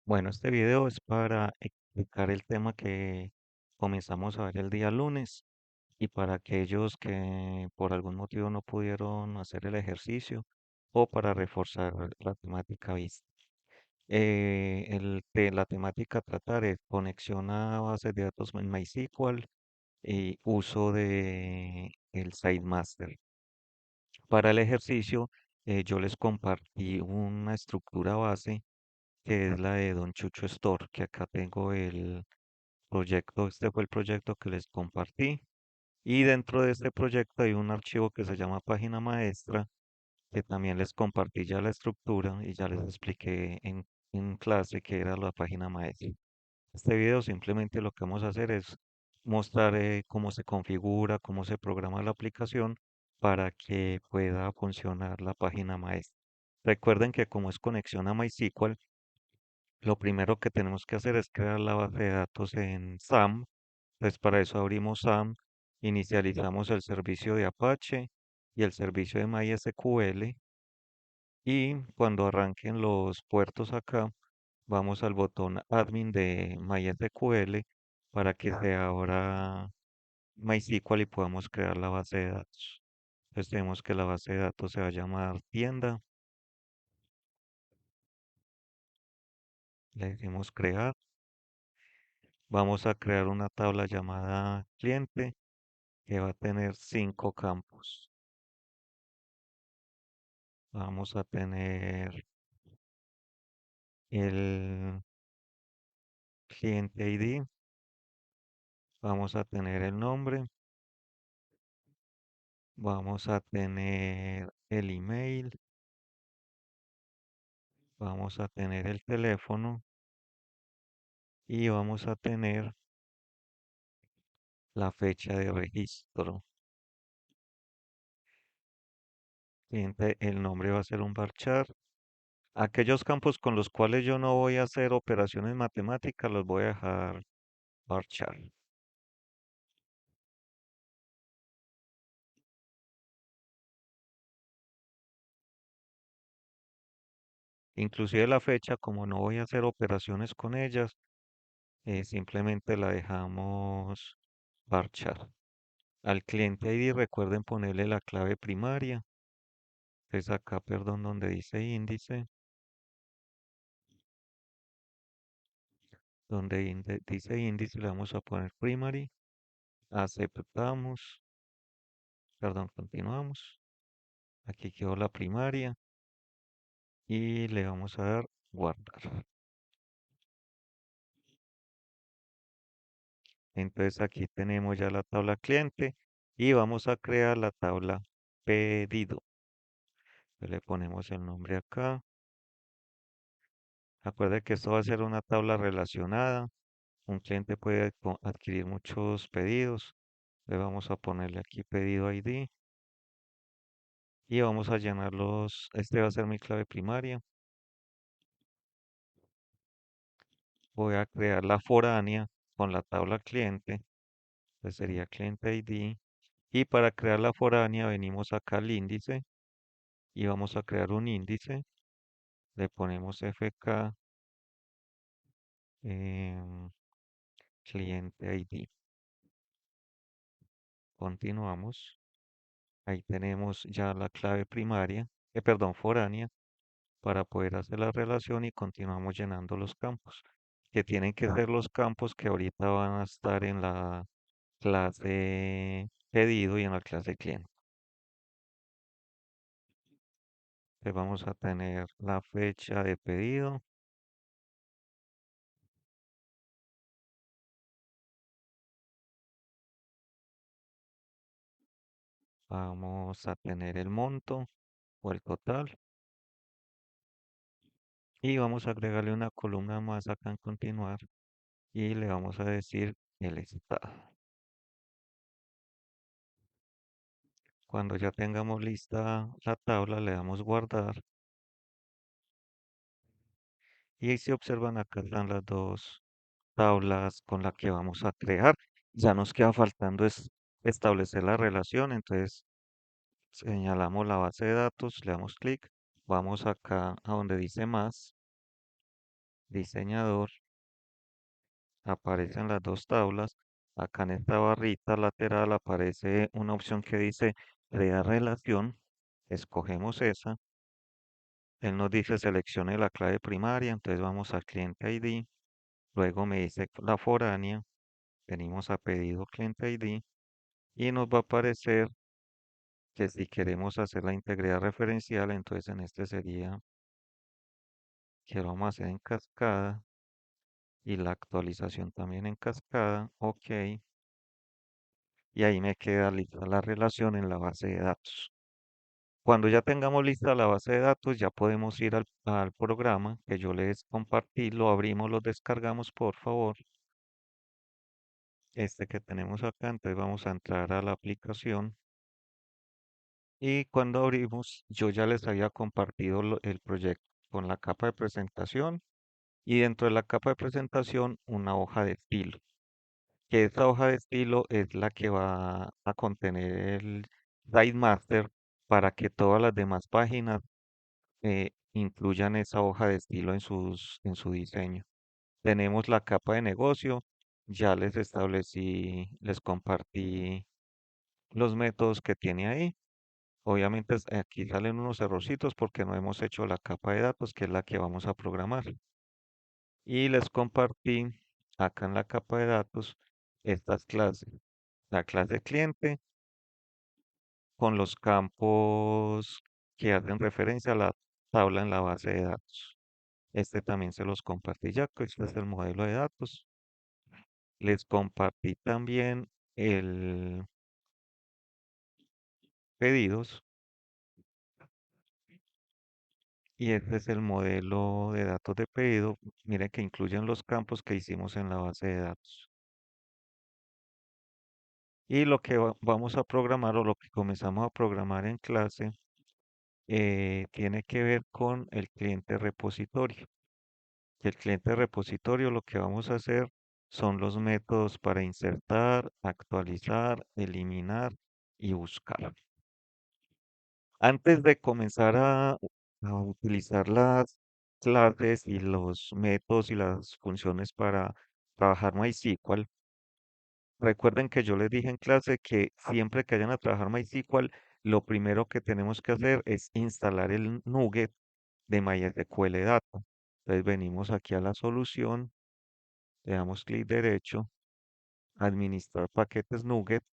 Bueno, este video es para explicar el tema que comenzamos a ver el día lunes y para aquellos que por algún motivo no pudieron hacer el ejercicio o para reforzar la temática vista. La temática a tratar es conexión a bases de datos en MySQL y uso de el SideMaster. Para el ejercicio, yo les compartí una estructura base que es la de Don Chucho Store, que acá tengo el proyecto, este fue el proyecto que les compartí. Y dentro de este proyecto hay un archivo que se llama página maestra, que también les compartí ya la estructura y ya les expliqué en clase que era la página maestra. Este video simplemente lo que vamos a hacer es mostrar cómo se configura, cómo se programa la aplicación para que pueda funcionar la página maestra. Recuerden que como es conexión a MySQL, lo primero que tenemos que hacer es crear la base de datos en SAM. Pues para eso abrimos SAM, inicializamos el servicio de Apache y el servicio de MySQL. Y cuando arranquen los puertos acá, vamos al botón admin de MySQL para que se abra MySQL y podamos crear la base de datos. Entonces tenemos que la base de datos se va a llamar tienda. Le decimos crear. Vamos a crear una tabla llamada cliente que va a tener 5 campos. Vamos a tener el cliente ID, vamos a tener el nombre, vamos a tener el email, vamos a tener el teléfono y vamos a tener la fecha de registro. El nombre va a ser un varchar. Aquellos campos con los cuales yo no voy a hacer operaciones matemáticas los voy a dejar varchar. Inclusive la fecha, como no voy a hacer operaciones con ellas, simplemente la dejamos parchar. Al cliente ID recuerden ponerle la clave primaria. Entonces acá, perdón, donde dice índice, dice índice le vamos a poner primary. Aceptamos, perdón, continuamos. Aquí quedó la primaria y le vamos a dar guardar. Entonces aquí tenemos ya la tabla cliente y vamos a crear la tabla pedido. Le ponemos el nombre acá. Acuerde que esto va a ser una tabla relacionada. Un cliente puede adquirir muchos pedidos. Le vamos a ponerle aquí pedido ID y vamos a llenarlos. Este va a ser mi clave primaria. Voy a crear la foránea con la tabla cliente. Pues sería cliente ID. Y para crear la foránea venimos acá al índice y vamos a crear un índice. Le ponemos FK em, cliente ID. Continuamos. Ahí tenemos ya la clave primaria, perdón, foránea, para poder hacer la relación y continuamos llenando los campos, que tienen que ser los campos que ahorita van a estar en la clase pedido y en la clase cliente. Entonces vamos a tener la fecha de pedido, vamos a tener el monto o el total y vamos a agregarle una columna más acá en continuar y le vamos a decir el estado. Cuando ya tengamos lista la tabla, le damos guardar. Y si observan acá están las dos tablas con las que vamos a crear. Ya nos queda faltando es establecer la relación. Entonces señalamos la base de datos, le damos clic, vamos acá a donde dice más, diseñador, aparecen las dos tablas. Acá en esta barrita lateral aparece una opción que dice crear relación. Escogemos esa. Él nos dice seleccione la clave primaria, entonces vamos al cliente ID. Luego me dice la foránea. Venimos a pedido cliente ID y nos va a aparecer que si queremos hacer la integridad referencial, entonces en este sería que lo vamos a hacer en cascada y la actualización también en cascada. Ok. Y ahí me queda lista la relación en la base de datos. Cuando ya tengamos lista la base de datos, ya podemos ir al programa que yo les compartí, lo abrimos, lo descargamos, por favor. Este que tenemos acá, entonces vamos a entrar a la aplicación y cuando abrimos, yo ya les había compartido el proyecto con la capa de presentación y dentro de la capa de presentación una hoja de estilo, que esa hoja de estilo es la que va a contener el Site Master para que todas las demás páginas incluyan esa hoja de estilo en su diseño. Tenemos la capa de negocio, ya les establecí, les compartí los métodos que tiene ahí. Obviamente aquí salen unos errorcitos porque no hemos hecho la capa de datos, que es la que vamos a programar. Y les compartí acá en la capa de datos estas clases. La clase cliente con los campos que hacen referencia a la tabla en la base de datos. Este también se los compartí ya, que este es el modelo de datos. Les compartí también el pedidos y este es el modelo de datos de pedido. Miren que incluyen los campos que hicimos en la base de datos. Y lo que vamos a programar o lo que comenzamos a programar en clase tiene que ver con el cliente repositorio. Y el cliente repositorio lo que vamos a hacer son los métodos para insertar, actualizar, eliminar y buscar. Antes de comenzar a utilizar las clases y los métodos y las funciones para trabajar MySQL, recuerden que yo les dije en clase que siempre que vayan a trabajar MySQL, lo primero que tenemos que hacer es instalar el nugget de MySQL Data. Entonces venimos aquí a la solución, le damos clic derecho, administrar paquetes nugget,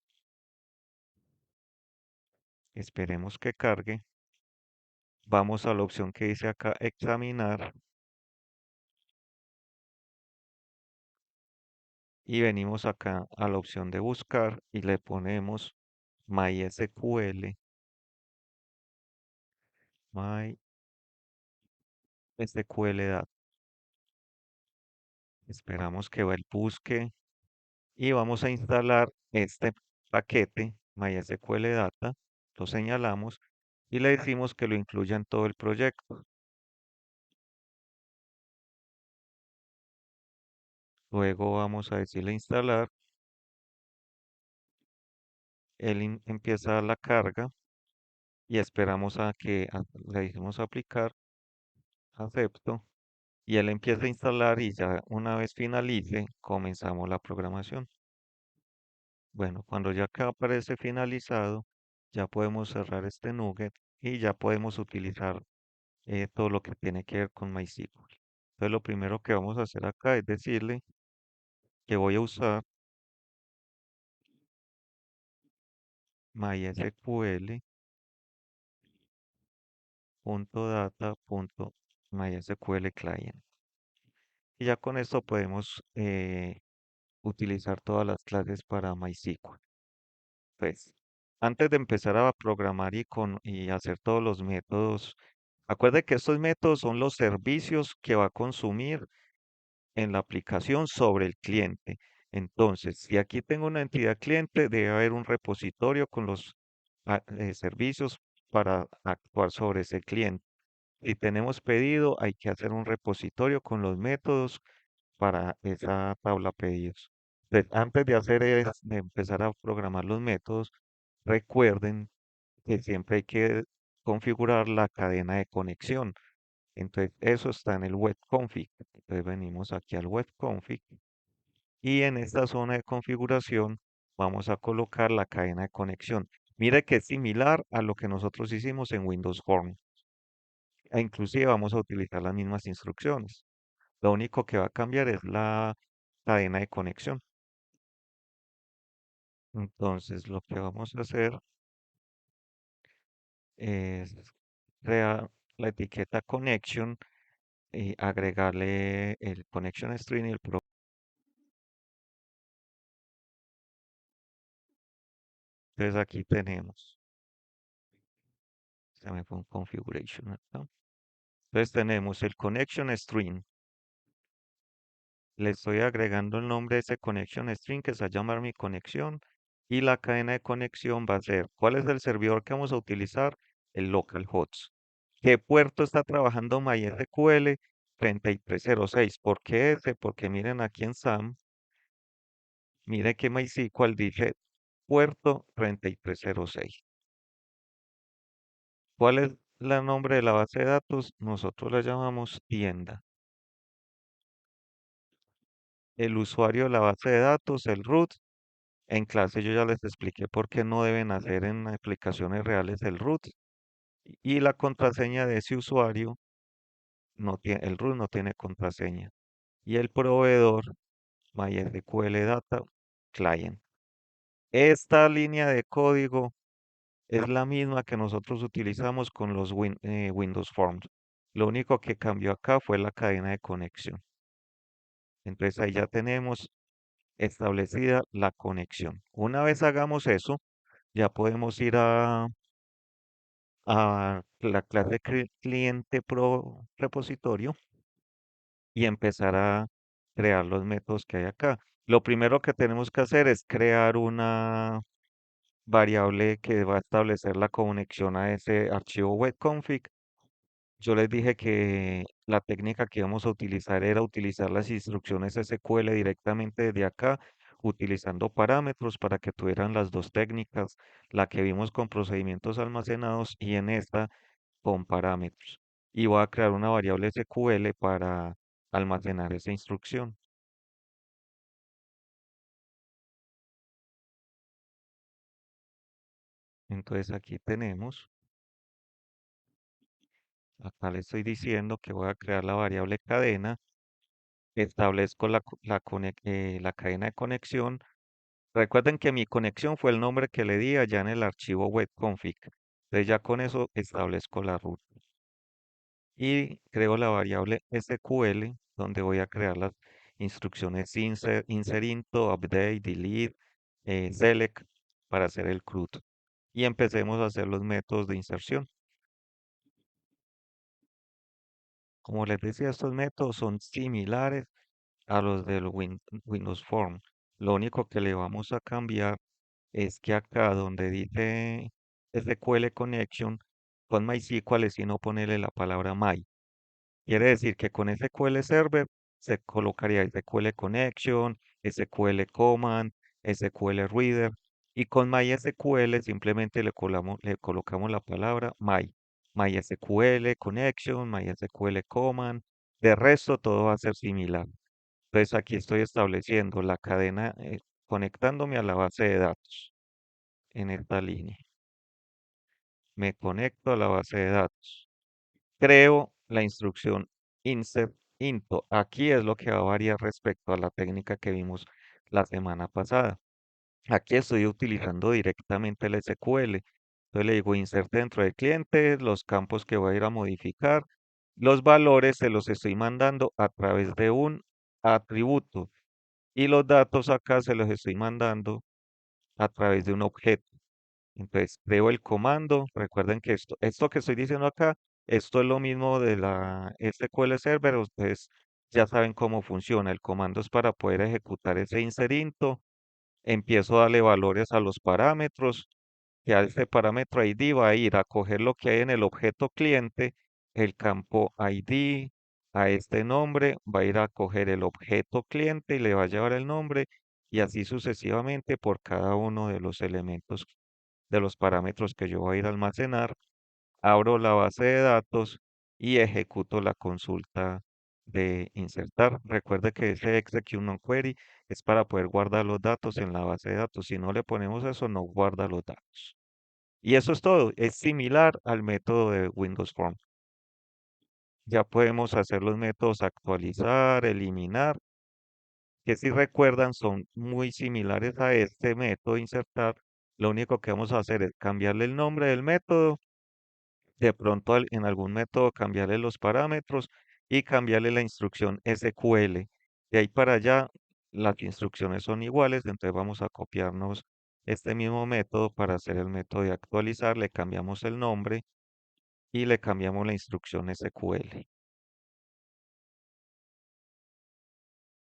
esperemos que cargue, vamos a la opción que dice acá examinar y venimos acá a la opción de buscar y le ponemos MySQL, MySQL Data. Esperamos que él busque y vamos a instalar este paquete MySQL Data, lo señalamos y le decimos que lo incluya en todo el proyecto. Luego vamos a decirle instalar, él empieza la carga y esperamos a que le decimos aplicar, acepto y él empieza a instalar y ya una vez finalice, comenzamos la programación. Bueno, cuando ya acá aparece finalizado, ya podemos cerrar este nugget y ya podemos utilizar todo lo que tiene que ver con MySQL. Entonces lo primero que vamos a hacer acá es decirle que voy a usar mysql.data.mysql client. Y ya con esto podemos utilizar todas las clases para MySQL. Pues, antes de empezar a programar y hacer todos los métodos, acuerde que estos métodos son los servicios que va a consumir en la aplicación sobre el cliente. Entonces, si aquí tengo una entidad cliente, debe haber un repositorio con los servicios para actuar sobre ese cliente. Si tenemos pedido, hay que hacer un repositorio con los métodos para esa tabla pedidos. Antes de de empezar a programar los métodos, recuerden que siempre hay que configurar la cadena de conexión. Entonces, eso está en el web config. Entonces, venimos aquí al web config y en esta zona de configuración vamos a colocar la cadena de conexión. Mire que es similar a lo que nosotros hicimos en Windows Form. E inclusive vamos a utilizar las mismas instrucciones. Lo único que va a cambiar es la cadena de conexión. Entonces, lo que vamos a hacer es crear la etiqueta connection y agregarle el connection string y el pro. Entonces aquí tenemos, se me fue un configuration acá. Entonces tenemos el connection string. Le estoy agregando el nombre de ese connection string que se va a llamar mi conexión y la cadena de conexión va a ser, ¿cuál es el servidor que vamos a utilizar? El localhost. ¿Qué puerto está trabajando MySQL? 3306. ¿Por qué ese? Porque miren aquí en SAM, mire que MySQL dice puerto 3306. ¿Cuál es el nombre de la base de datos? Nosotros la llamamos tienda. El usuario de la base de datos, el root. En clase yo ya les expliqué por qué no deben hacer en aplicaciones reales el root. Y la contraseña de ese usuario no tiene, el root no tiene contraseña. Y el proveedor, MySQL Data Client. Esta línea de código es la misma que nosotros utilizamos con los Windows Forms. Lo único que cambió acá fue la cadena de conexión. Entonces ahí ya tenemos establecida la conexión. Una vez hagamos eso, ya podemos ir a la clase cliente pro repositorio y empezar a crear los métodos que hay acá. Lo primero que tenemos que hacer es crear una variable que va a establecer la conexión a ese archivo webconfig. Yo les dije que la técnica que íbamos a utilizar era utilizar las instrucciones SQL directamente desde acá, utilizando parámetros para que tuvieran las dos técnicas, la que vimos con procedimientos almacenados y en esta con parámetros. Y voy a crear una variable SQL para almacenar esa instrucción. Entonces aquí tenemos, acá le estoy diciendo que voy a crear la variable cadena, establezco la cadena de conexión. Recuerden que mi conexión fue el nombre que le di allá en el archivo webconfig. Entonces ya con eso establezco la ruta y creo la variable SQL donde voy a crear las instrucciones insert into, update, delete, select para hacer el CRUD. Y empecemos a hacer los métodos de inserción. Como les decía, estos métodos son similares a los del Windows Form. Lo único que le vamos a cambiar es que acá donde dice SQL Connection, con MySQL, sino ponerle la palabra My. Quiere decir que con SQL Server se colocaría SQL Connection, SQL Command, SQL Reader y con MySQL simplemente le colocamos la palabra My. MySQL Connection, MySQL Command. De resto todo va a ser similar. Entonces aquí estoy estableciendo la cadena, conectándome a la base de datos en esta línea. Me conecto a la base de datos. Creo la instrucción insert into. Aquí es lo que va a variar respecto a la técnica que vimos la semana pasada. Aquí estoy utilizando directamente el SQL. Entonces le digo insert dentro del cliente, los campos que voy a ir a modificar, los valores se los estoy mandando a través de un atributo y los datos acá se los estoy mandando a través de un objeto. Entonces, creo el comando. Recuerden que esto que estoy diciendo acá, esto es lo mismo de la SQL Server. Ustedes ya saben cómo funciona. El comando es para poder ejecutar ese inserinto. Empiezo a darle valores a los parámetros. Que a este parámetro ID va a ir a coger lo que hay en el objeto cliente, el campo ID, a este nombre, va a ir a coger el objeto cliente y le va a llevar el nombre y así sucesivamente por cada uno de los elementos de los parámetros que yo voy a ir a almacenar. Abro la base de datos y ejecuto la consulta de insertar. Recuerde que ese execute non query es para poder guardar los datos en la base de datos. Si no le ponemos eso, no guarda los datos. Y eso es todo. Es similar al método de Windows Form. Ya podemos hacer los métodos actualizar, eliminar, que si recuerdan son muy similares a este método insertar. Lo único que vamos a hacer es cambiarle el nombre del método, de pronto en algún método cambiarle los parámetros y cambiarle la instrucción SQL. De ahí para allá las instrucciones son iguales, entonces vamos a copiarnos este mismo método para hacer el método de actualizar, le cambiamos el nombre y le cambiamos la instrucción SQL.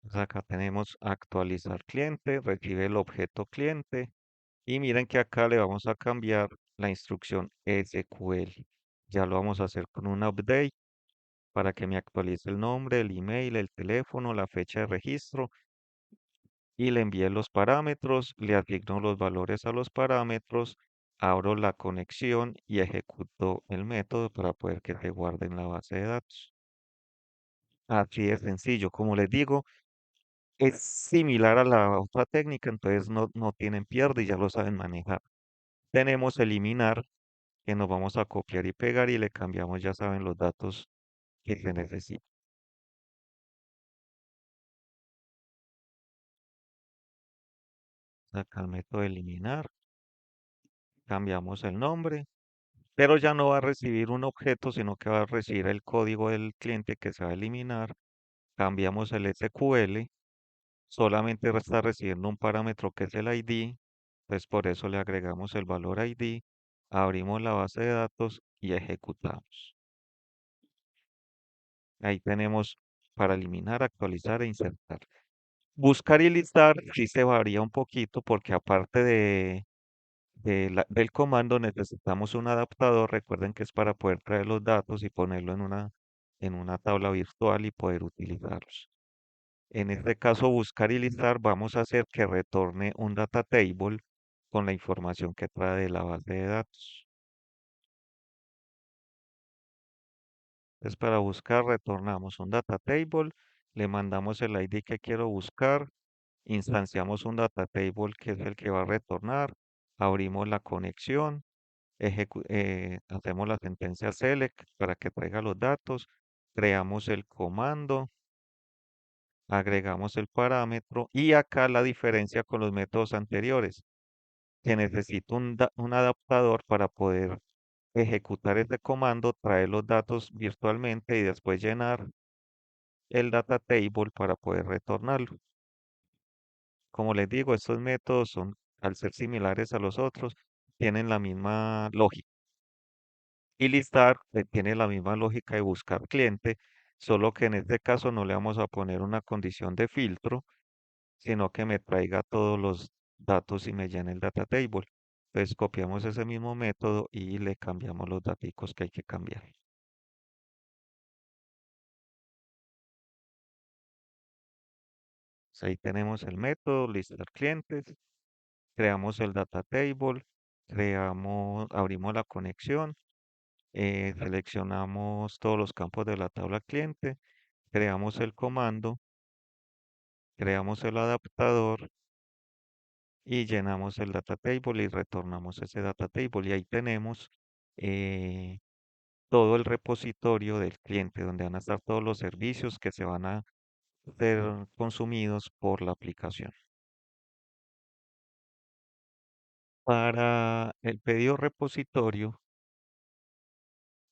Entonces acá tenemos actualizar cliente, recibe el objeto cliente y miren que acá le vamos a cambiar la instrucción SQL. Ya lo vamos a hacer con un update para que me actualice el nombre, el email, el teléfono, la fecha de registro y le envíe los parámetros, le asigno los valores a los parámetros, abro la conexión y ejecuto el método para poder que se guarde en la base de datos. Así de sencillo, como les digo, es similar a la otra técnica, entonces no tienen pierde y ya lo saben manejar. Tenemos eliminar, que nos vamos a copiar y pegar y le cambiamos, ya saben, los datos que se necesitan. Acá el método de eliminar, cambiamos el nombre, pero ya no va a recibir un objeto, sino que va a recibir el código del cliente que se va a eliminar. Cambiamos el SQL, solamente está recibiendo un parámetro que es el ID, pues por eso le agregamos el valor ID, abrimos la base de datos y ejecutamos. Ahí tenemos para eliminar, actualizar e insertar. Buscar y listar sí se varía un poquito porque aparte del comando necesitamos un adaptador. Recuerden que es para poder traer los datos y ponerlo en una tabla virtual y poder utilizarlos. En este caso, buscar y listar, vamos a hacer que retorne un data table con la información que trae de la base de datos. Entonces, para buscar, retornamos un data table, le mandamos el ID que quiero buscar, instanciamos un data table que es el que va a retornar, abrimos la conexión, hacemos la sentencia select para que traiga los datos, creamos el comando, agregamos el parámetro y acá la diferencia con los métodos anteriores, que necesito un adaptador para poder ejecutar este comando, traer los datos virtualmente y después llenar el data table para poder retornarlo. Como les digo, estos métodos son, al ser similares a los otros, tienen la misma lógica. Y listar tiene la misma lógica de buscar cliente, solo que en este caso no le vamos a poner una condición de filtro, sino que me traiga todos los datos y me llene el data table. Entonces copiamos ese mismo método y le cambiamos los datos que hay que cambiar. Ahí tenemos el método, listar clientes, creamos el data table, abrimos la conexión, seleccionamos todos los campos de la tabla cliente, creamos el comando, creamos el adaptador y llenamos el data table y retornamos ese data table. Y ahí tenemos eh, todo el repositorio del cliente, donde van a estar todos los servicios que se van a ser consumidos por la aplicación. Para el pedido repositorio,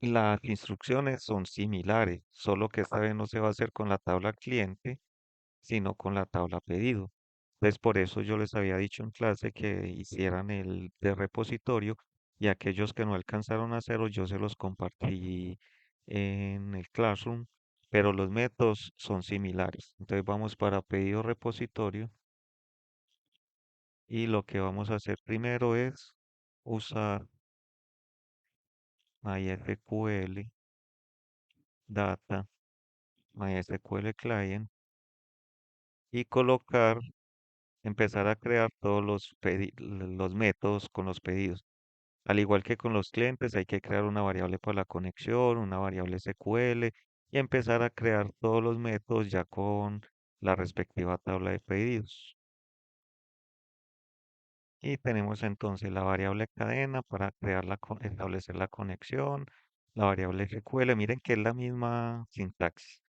las instrucciones son similares, solo que esta vez no se va a hacer con la tabla cliente, sino con la tabla pedido. Entonces, por eso yo les había dicho en clase que hicieran el de repositorio y aquellos que no alcanzaron a hacerlo, yo se los compartí en el Classroom, pero los métodos son similares. Entonces, vamos para pedido repositorio y lo que vamos a hacer primero es usar MySQL Data, MySQL Client y empezar a crear todos los métodos con los pedidos. Al igual que con los clientes, hay que crear una variable para la conexión, una variable SQL y empezar a crear todos los métodos ya con la respectiva tabla de pedidos. Y tenemos entonces la variable cadena para crear establecer la conexión, la variable SQL, miren que es la misma sintaxis.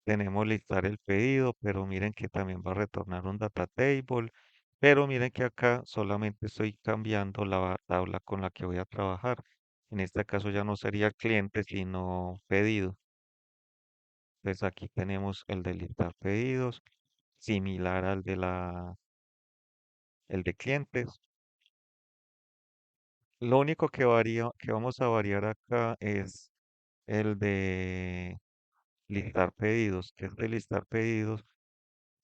Tenemos listar el pedido, pero miren que también va a retornar un data table, pero miren que acá solamente estoy cambiando la tabla con la que voy a trabajar. En este caso ya no sería cliente, sino pedido. Entonces aquí tenemos el de listar pedidos, similar al de el de clientes. Lo único que varía, que vamos a variar acá es el de listar pedidos, que es de listar pedidos,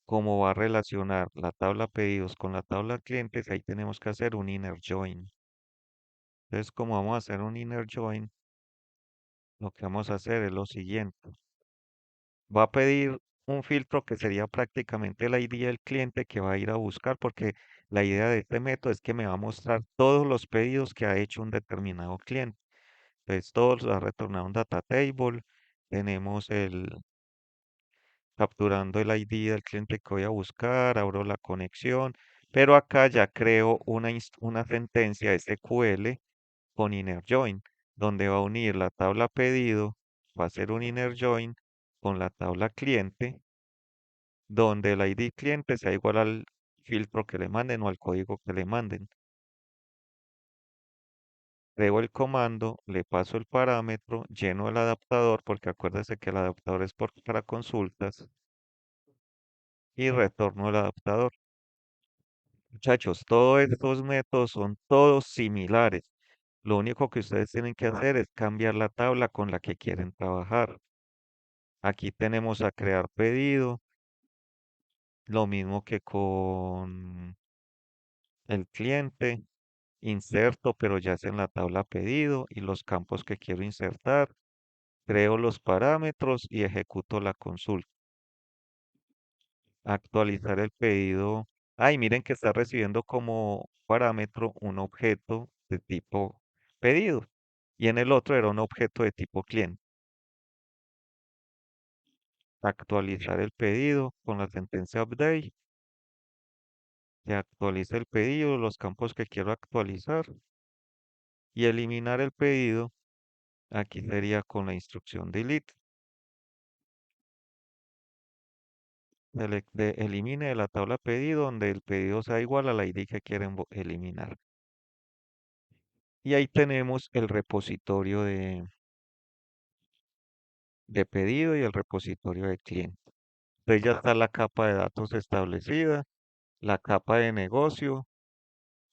cómo va a relacionar la tabla pedidos con la tabla clientes, ahí tenemos que hacer un inner join. Entonces, como vamos a hacer un inner join, lo que vamos a hacer es lo siguiente. Va a pedir un filtro que sería prácticamente el ID del cliente que va a ir a buscar, porque la idea de este método es que me va a mostrar todos los pedidos que ha hecho un determinado cliente. Entonces, todos va a retornar un data table. Tenemos capturando el ID del cliente que voy a buscar, abro la conexión, pero acá ya creo una sentencia SQL con inner join, donde va a unir la tabla pedido, va a ser un inner join con la tabla cliente, donde el ID cliente sea igual al filtro que le manden o al código que le manden. Creo el comando, le paso el parámetro, lleno el adaptador, porque acuérdese que el adaptador es para consultas, y retorno el adaptador. Muchachos, todos estos métodos son todos similares. Lo único que ustedes tienen que hacer es cambiar la tabla con la que quieren trabajar. Aquí tenemos a crear pedido, lo mismo que con el cliente, inserto, pero ya es en la tabla pedido y los campos que quiero insertar. Creo los parámetros y ejecuto la consulta. Actualizar el pedido. Ay, miren que está recibiendo como parámetro un objeto de tipo pedido y en el otro era un objeto de tipo cliente. Actualizar el pedido con la sentencia update. Se actualiza el pedido, los campos que quiero actualizar y eliminar el pedido. Aquí sería con la instrucción delete. Elimine de la tabla pedido donde el pedido sea igual al ID que quieren eliminar. Y ahí tenemos el repositorio de pedido y el repositorio de cliente. Entonces ya está la capa de datos establecida, la capa de negocio.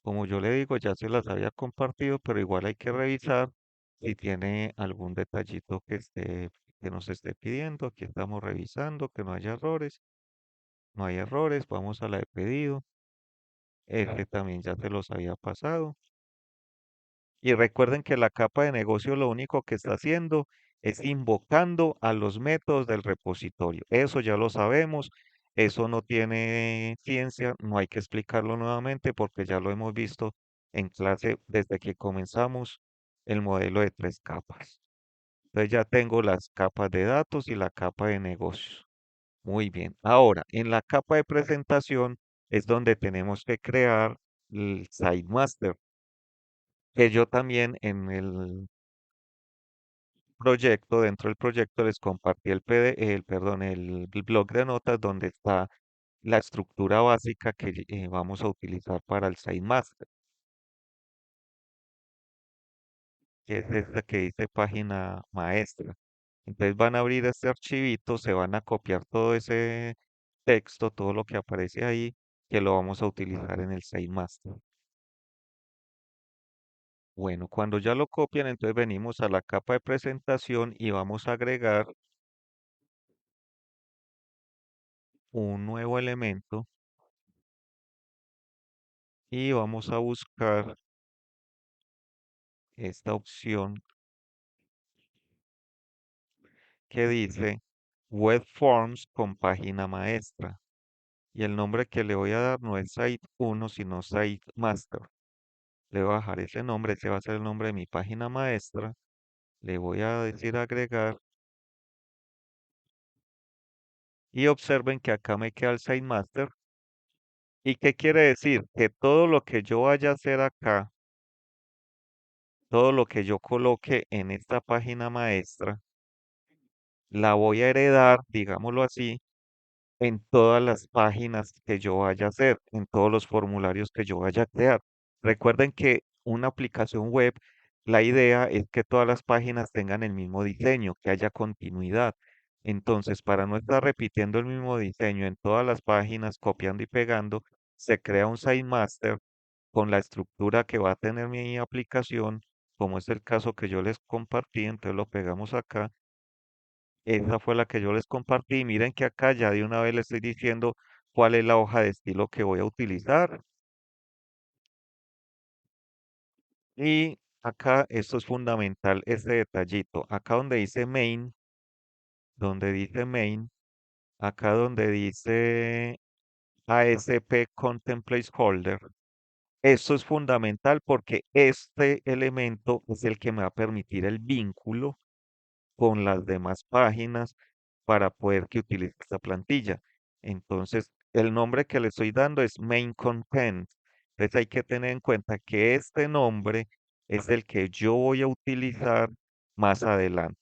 Como yo le digo, ya se las había compartido, pero igual hay que revisar si tiene algún detallito que nos esté pidiendo. Aquí estamos revisando que no haya errores. No hay errores. Vamos a la de pedido. Este también ya se los había pasado. Y recuerden que la capa de negocio lo único que está haciendo es invocando a los métodos del repositorio. Eso ya lo sabemos, eso no tiene ciencia, no hay que explicarlo nuevamente porque ya lo hemos visto en clase desde que comenzamos el modelo de tres capas. Entonces ya tengo las capas de datos y la capa de negocios. Muy bien. Ahora, en la capa de presentación es donde tenemos que crear el SiteMaster que yo también en el proyecto, dentro del proyecto les compartí perdón, el blog de notas donde está la estructura básica que vamos a utilizar para el SiteMaster, que es esta que dice página maestra. Entonces van a abrir este archivito, se van a copiar todo ese texto, todo lo que aparece ahí, que lo vamos a utilizar en el SiteMaster. Bueno, cuando ya lo copian, entonces venimos a la capa de presentación y vamos a agregar un nuevo elemento y vamos a buscar esta opción que dice Web Forms con página maestra. Y el nombre que le voy a dar no es Site 1, sino Site Master. Le voy a bajar ese nombre, ese va a ser el nombre de mi página maestra. Le voy a decir agregar y observen que acá me queda el SideMaster. ¿Y qué quiere decir? Que todo lo que yo vaya a hacer acá, todo lo que yo coloque en esta página maestra, la voy a heredar, digámoslo así, en todas las páginas que yo vaya a hacer, en todos los formularios que yo vaya a crear. Recuerden que una aplicación web, la idea es que todas las páginas tengan el mismo diseño, que haya continuidad. Entonces, para no estar repitiendo el mismo diseño en todas las páginas, copiando y pegando, se crea un site master con la estructura que va a tener mi aplicación, como es el caso que yo les compartí, entonces lo pegamos acá. Esa fue la que yo les compartí. Miren que acá ya de una vez les estoy diciendo cuál es la hoja de estilo que voy a utilizar. Y acá esto es fundamental, este detallito. Acá donde dice main, acá donde dice ASP Content Placeholder. Esto es fundamental porque este elemento es el que me va a permitir el vínculo con las demás páginas para poder que utilice esta plantilla. Entonces, el nombre que le estoy dando es main content. Entonces hay que tener en cuenta que este nombre es el que yo voy a utilizar más adelante.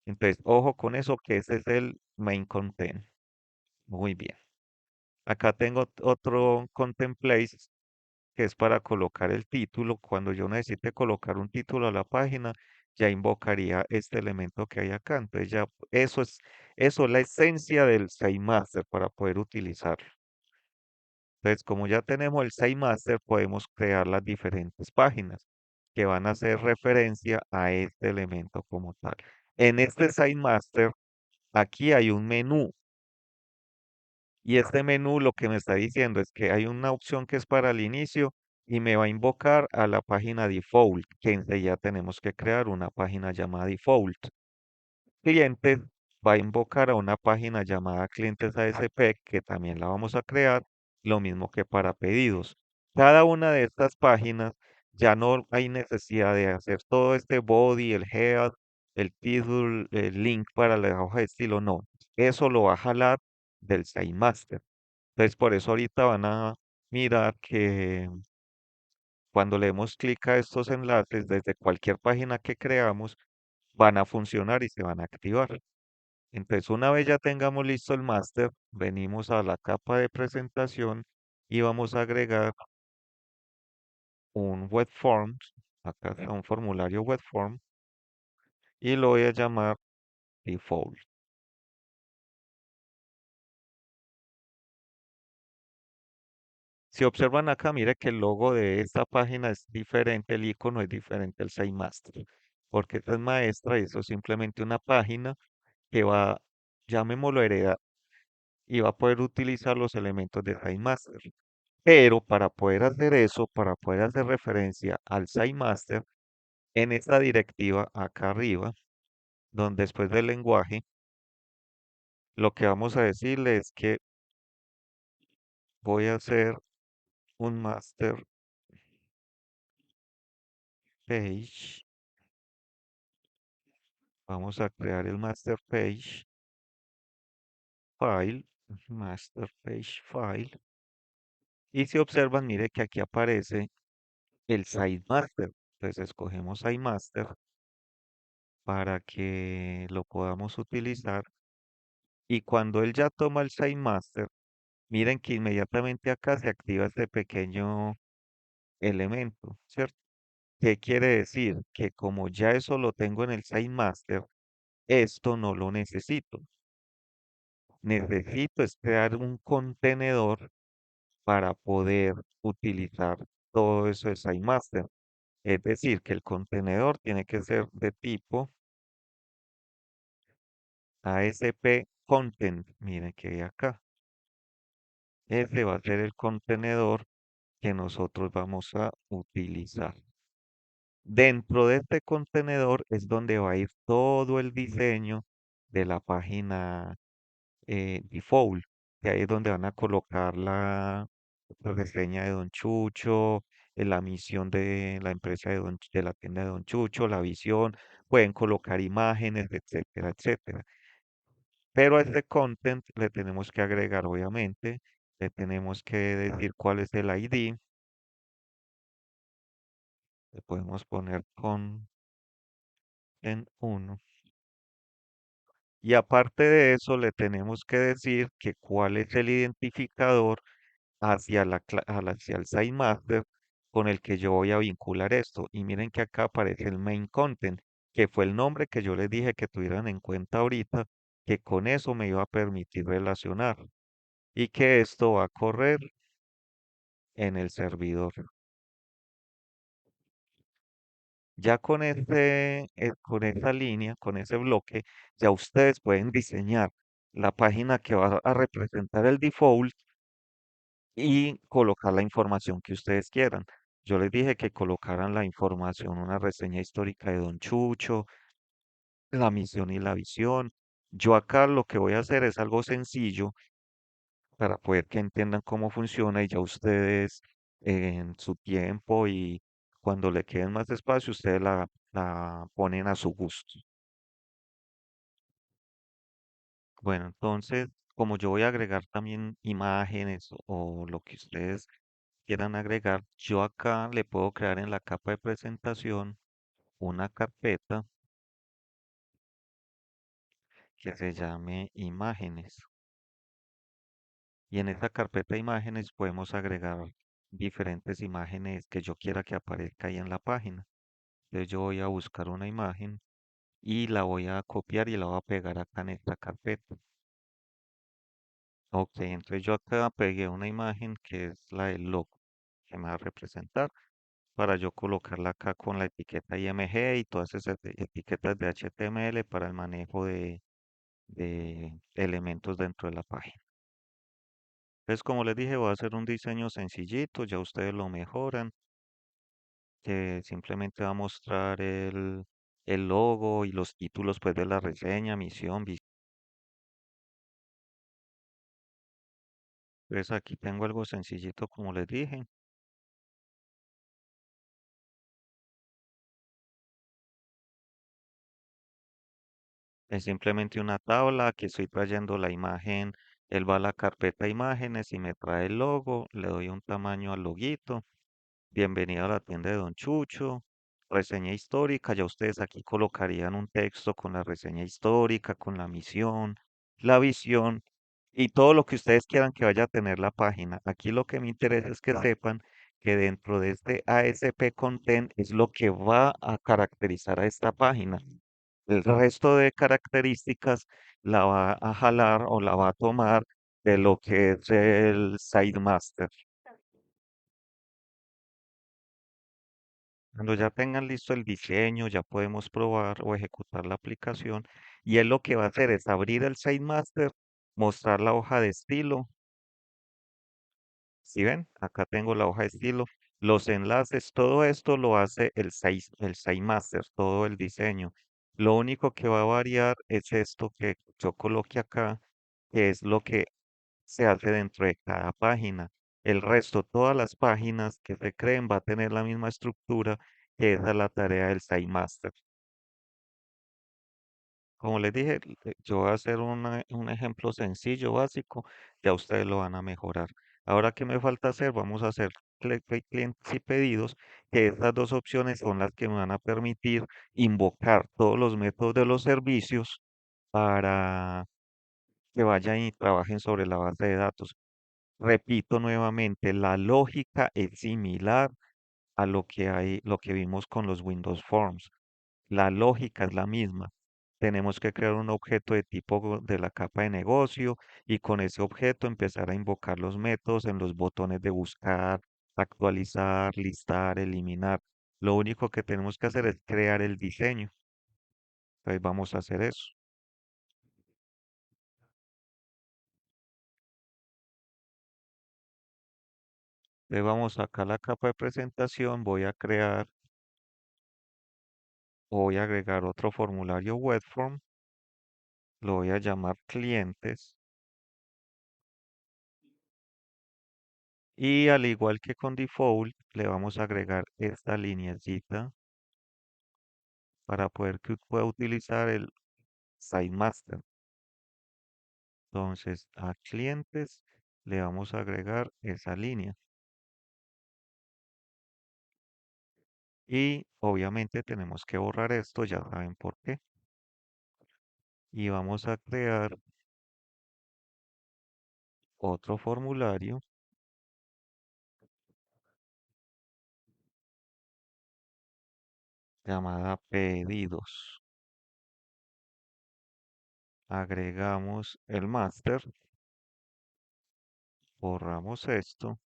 Entonces, ojo con eso, que ese es el main content. Muy bien. Acá tengo otro content place que es para colocar el título. Cuando yo necesite colocar un título a la página, ya invocaría este elemento que hay acá. Entonces ya eso es la esencia del SideMaster para poder utilizarlo. Entonces, como ya tenemos el SideMaster, podemos crear las diferentes páginas que van a hacer referencia a este elemento como tal. En este SideMaster, aquí hay un menú. Y este menú lo que me está diciendo es que hay una opción que es para el inicio y me va a invocar a la página default, que enseguida tenemos que crear una página llamada default. Clientes va a invocar a una página llamada clientes ASP, que también la vamos a crear, lo mismo que para pedidos. Cada una de estas páginas ya no hay necesidad de hacer todo este body, el head, el título, el link para la hoja de estilo, no. Eso lo va a jalar del SideMaster. Entonces, por eso ahorita van a mirar que cuando le demos clic a estos enlaces desde cualquier página que creamos, van a funcionar y se van a activar. Entonces, una vez ya tengamos listo el máster, venimos a la capa de presentación y vamos a agregar un web form, acá está un formulario web form, y lo voy a llamar default. Si observan acá, mire que el logo de esta página es diferente, el icono es diferente al SideMaster, porque esta es maestra y eso es simplemente una página que va, llamémoslo heredar, y va a poder utilizar los elementos de SideMaster. Pero para poder hacer eso, para poder hacer referencia al SideMaster, en esta directiva acá arriba, donde después del lenguaje, lo que vamos a decirle es que voy a hacer un master page. Vamos a crear el master page file, master page file. Y si observan, mire que aquí aparece el SideMaster. Entonces escogemos SideMaster para que lo podamos utilizar. Y cuando él ya toma el SideMaster, miren que inmediatamente acá se activa este pequeño elemento, ¿cierto? ¿Qué quiere decir? Que como ya eso lo tengo en el SideMaster, esto no lo necesito. Necesito es crear un contenedor para poder utilizar todo eso de SideMaster. Es decir, que el contenedor tiene que ser de tipo ASP Content. Miren que hay acá. Ese va a ser el contenedor que nosotros vamos a utilizar. Dentro de este contenedor es donde va a ir todo el diseño de la página default, que ahí es donde van a colocar la reseña de Don Chucho, la misión de la empresa de la tienda de Don Chucho, la visión, pueden colocar imágenes, etcétera, etcétera. Pero a este content le tenemos que agregar, obviamente, le tenemos que decir cuál es el ID, le podemos poner con en uno. Y aparte de eso, le tenemos que decir que cuál es el identificador hacia el SiteMaster con el que yo voy a vincular esto. Y miren que acá aparece el main content, que fue el nombre que yo les dije que tuvieran en cuenta ahorita, que con eso me iba a permitir relacionar y que esto va a correr en el servidor. Ya con esa línea, con ese bloque, ya ustedes pueden diseñar la página que va a representar el default y colocar la información que ustedes quieran. Yo les dije que colocaran la información, una reseña histórica de Don Chucho, la misión y la visión. Yo acá lo que voy a hacer es algo sencillo para poder que entiendan cómo funciona y ya ustedes en su tiempo y cuando le queden más espacio, ustedes la ponen a su gusto. Bueno, entonces, como yo voy a agregar también imágenes o lo que ustedes quieran agregar, yo acá le puedo crear en la capa de presentación una carpeta que se llame imágenes. Y en esta carpeta de imágenes podemos agregar diferentes imágenes que yo quiera que aparezca ahí en la página. Entonces yo voy a buscar una imagen y la voy a copiar y la voy a pegar acá en esta carpeta. Ok, entonces yo acá pegué una imagen que es la del logo que me va a representar para yo colocarla acá con la etiqueta IMG y todas esas etiquetas de HTML para el manejo de elementos dentro de la página. Entonces, como les dije, voy a hacer un diseño sencillito, ya ustedes lo mejoran, que simplemente va a mostrar el logo y los títulos pues de la reseña, misión, Entonces aquí tengo algo sencillito como les dije. Es simplemente una tabla que estoy trayendo la imagen. Él va a la carpeta imágenes y me trae el logo. Le doy un tamaño al loguito. Bienvenido a la tienda de Don Chucho. Reseña histórica. Ya ustedes aquí colocarían un texto con la reseña histórica, con la misión, la visión y todo lo que ustedes quieran que vaya a tener la página. Aquí lo que me interesa es que sepan que dentro de este ASP Content es lo que va a caracterizar a esta página. El resto de características la va a jalar o la va a tomar de lo que es el SiteMaster. Cuando ya tengan listo el diseño, ya podemos probar o ejecutar la aplicación. Y él lo que va a hacer es abrir el SiteMaster, mostrar la hoja de estilo. ¿Sí ven? Acá tengo la hoja de estilo, los enlaces, todo esto lo hace el SiteMaster, todo el diseño. Lo único que va a variar es esto que yo coloque acá, que es lo que se hace dentro de cada página. El resto, todas las páginas que se creen va a tener la misma estructura, que esa es la tarea del SiteMaster. Como les dije, yo voy a hacer un ejemplo sencillo, básico, ya ustedes lo van a mejorar. Ahora, ¿qué me falta hacer? Vamos a hacer clientes y pedidos, que estas dos opciones son las que me van a permitir invocar todos los métodos de los servicios para que vayan y trabajen sobre la base de datos. Repito nuevamente, la lógica es similar a lo que vimos con los Windows Forms. La lógica es la misma. Tenemos que crear un objeto de tipo de la capa de negocio y con ese objeto empezar a invocar los métodos en los botones de buscar, actualizar, listar, eliminar. Lo único que tenemos que hacer es crear el diseño. Entonces vamos a hacer eso. Entonces vamos acá a la capa de presentación, voy a agregar otro formulario web form, lo voy a llamar clientes Y al igual que con default, le vamos a agregar esta lineecita para poder que pueda utilizar el SiteMaster. Entonces, a clientes le vamos a agregar esa línea. Y obviamente tenemos que borrar esto, ya saben por qué. Y vamos a crear otro formulario llamada pedidos. Agregamos el master, borramos esto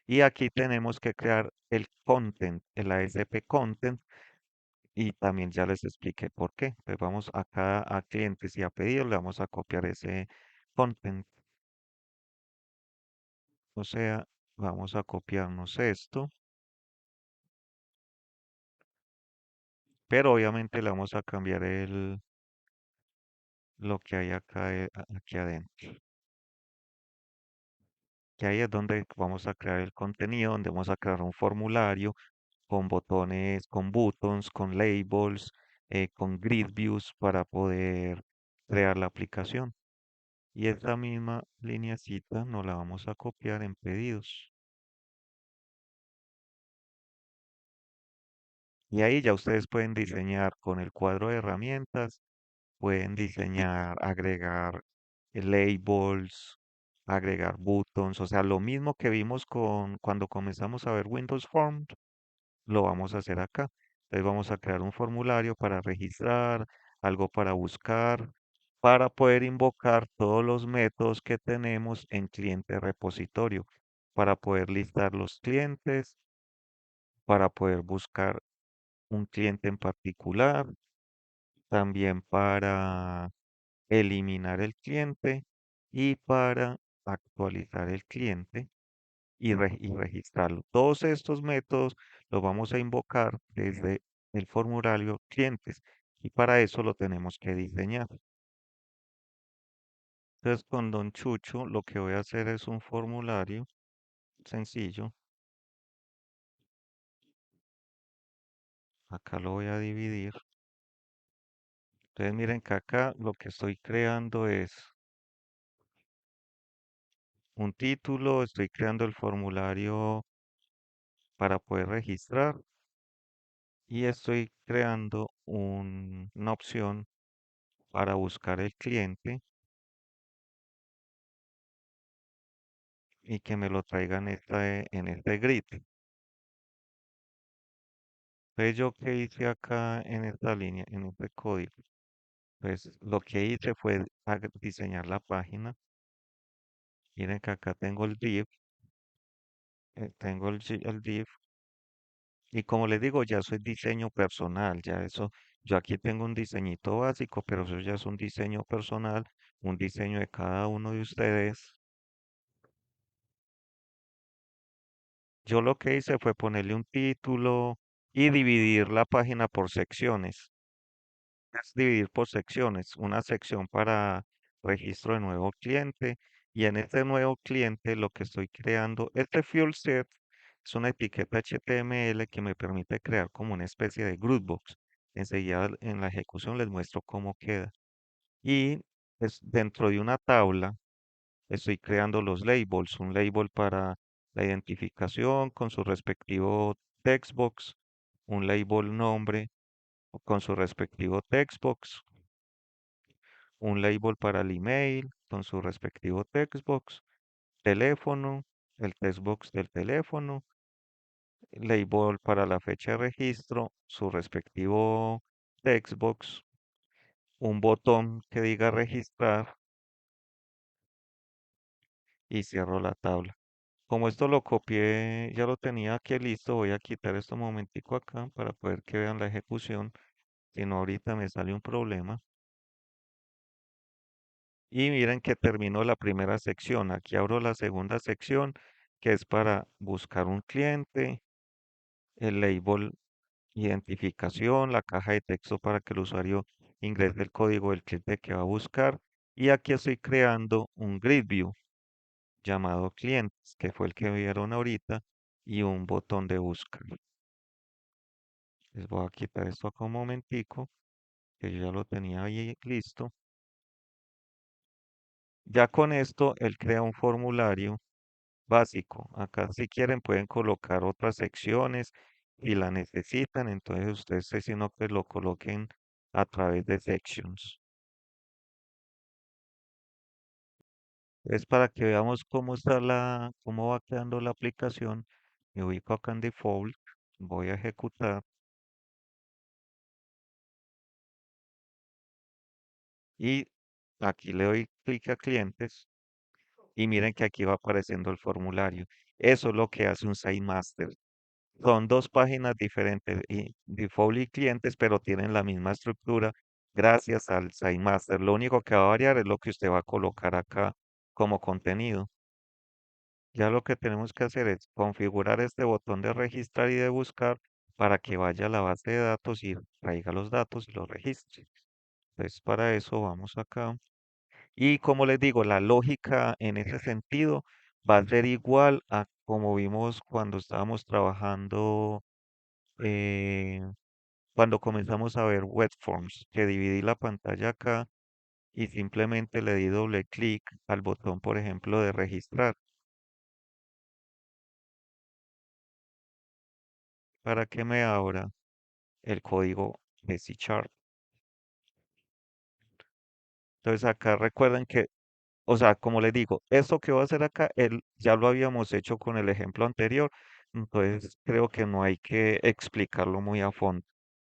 y aquí tenemos que crear el content, el ASP content y también ya les expliqué por qué. Pues vamos acá a clientes y a pedidos, le vamos a copiar ese content. O sea, vamos a copiarnos esto, pero obviamente le vamos a cambiar lo que hay acá, aquí adentro. Que ahí es donde vamos a crear el contenido, donde vamos a crear un formulario con botones, con buttons, con labels, con grid views para poder crear la aplicación. Y esta misma lineacita nos la vamos a copiar en pedidos. Y ahí ya ustedes pueden diseñar con el cuadro de herramientas, pueden diseñar, agregar labels, agregar buttons, o sea, lo mismo que vimos con cuando comenzamos a ver Windows Forms, lo vamos a hacer acá. Entonces vamos a crear un formulario para registrar, algo para buscar, para poder invocar todos los métodos que tenemos en cliente repositorio, para poder listar los clientes, para poder buscar un cliente en particular, también para eliminar el cliente y para actualizar el cliente y registrarlo. Todos estos métodos los vamos a invocar desde el formulario clientes y para eso lo tenemos que diseñar. Entonces con Don Chucho lo que voy a hacer es un formulario sencillo. Acá lo voy a dividir. Entonces miren que acá lo que estoy creando es un título, estoy creando el formulario para poder registrar y estoy creando una opción para buscar el cliente y que me lo traigan en este grid. Entonces, yo que hice acá en esta línea, en este código, pues lo que hice fue diseñar la página. Miren que acá tengo el div, tengo el div, y como les digo, ya eso es diseño personal, ya eso, yo aquí tengo un diseñito básico, pero eso ya es un diseño personal, un diseño de cada uno de ustedes. Yo lo que hice fue ponerle un título y dividir la página por secciones. Es dividir por secciones, una sección para registro de nuevo cliente y en este nuevo cliente lo que estoy creando, este fuel set es una etiqueta HTML que me permite crear como una especie de groupbox. Enseguida en la ejecución les muestro cómo queda. Y es dentro de una tabla estoy creando los labels, un label para la identificación con su respectivo textbox, un label nombre con su respectivo textbox, un label para el email con su respectivo textbox, teléfono, el textbox del teléfono, label para la fecha de registro, su respectivo textbox, un botón que diga registrar y cierro la tabla. Como esto lo copié, ya lo tenía aquí listo, voy a quitar esto un momentico acá para poder que vean la ejecución, si no ahorita me sale un problema. Y miren que terminó la primera sección. Aquí abro la segunda sección, que es para buscar un cliente, el label identificación, la caja de texto para que el usuario ingrese el código del cliente que va a buscar. Y aquí estoy creando un grid view. llamado clientes, que fue el que vieron ahorita, y un botón de búsqueda. Les voy a quitar esto acá un momentico, que yo ya lo tenía ahí listo. Ya con esto, él crea un formulario básico. Acá si quieren pueden colocar otras secciones y la necesitan, entonces ustedes sino que lo coloquen a través de sections. Es para que veamos cómo está cómo va quedando la aplicación. Me ubico acá en default, voy a ejecutar y aquí le doy clic a clientes y miren que aquí va apareciendo el formulario. Eso es lo que hace un Site Master. Son dos páginas diferentes, y default y clientes, pero tienen la misma estructura gracias al Site Master. Lo único que va a variar es lo que usted va a colocar acá como contenido. Ya lo que tenemos que hacer es configurar este botón de registrar y de buscar para que vaya a la base de datos y traiga los datos y los registre. Entonces, para eso vamos acá. Y como les digo, la lógica en ese sentido va a ser igual a como vimos cuando estábamos trabajando, eh, cuando comenzamos a ver web forms, que dividí la pantalla acá y simplemente le di doble clic al botón, por ejemplo, de registrar para que me abra el código de C Sharp. Entonces acá recuerden que, o sea, como les digo, esto que voy a hacer acá, ya lo habíamos hecho con el ejemplo anterior, entonces creo que no hay que explicarlo muy a fondo.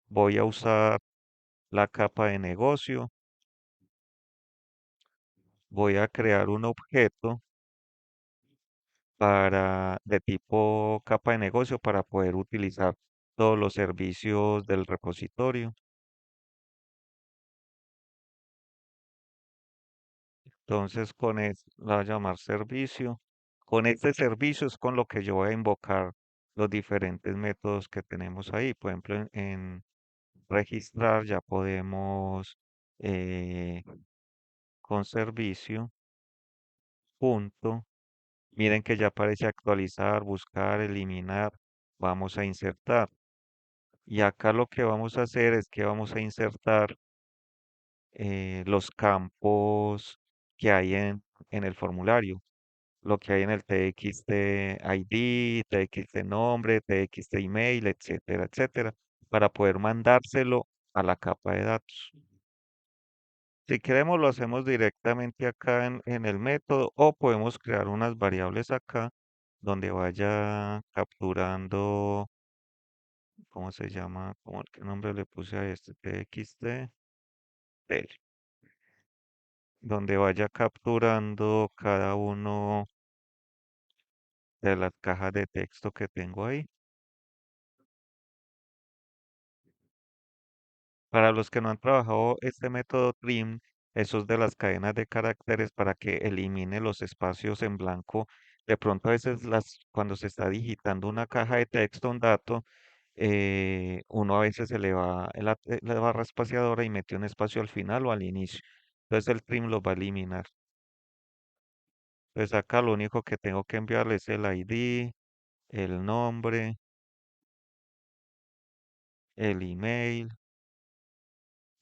Voy a usar la capa de negocio, voy a crear un objeto de tipo capa de negocio para poder utilizar todos los servicios del repositorio. Entonces, la voy a llamar servicio. Con este servicio es con lo que yo voy a invocar los diferentes métodos que tenemos ahí. Por ejemplo, en registrar ya podemos eh, con servicio, punto. Miren que ya aparece actualizar, buscar, eliminar. Vamos a insertar. Y acá lo que vamos a hacer es que vamos a insertar los campos que hay en el formulario, lo que hay en el TXT ID, TXT nombre, TXT email, etcétera, etcétera, para poder mandárselo a la capa de datos. Si queremos lo hacemos directamente acá en el método o podemos crear unas variables acá donde vaya capturando, ¿cómo se llama? ¿Qué nombre le puse a este? TXT, donde vaya capturando cada uno de las cajas de texto que tengo ahí. Para los que no han trabajado este método trim, eso es de las cadenas de caracteres para que elimine los espacios en blanco. De pronto a veces cuando se está digitando una caja de texto, un dato, uno a veces se le va la barra espaciadora y mete un espacio al final o al inicio. Entonces el trim lo va a eliminar. Entonces acá lo único que tengo que enviarle es el ID, el nombre, el email,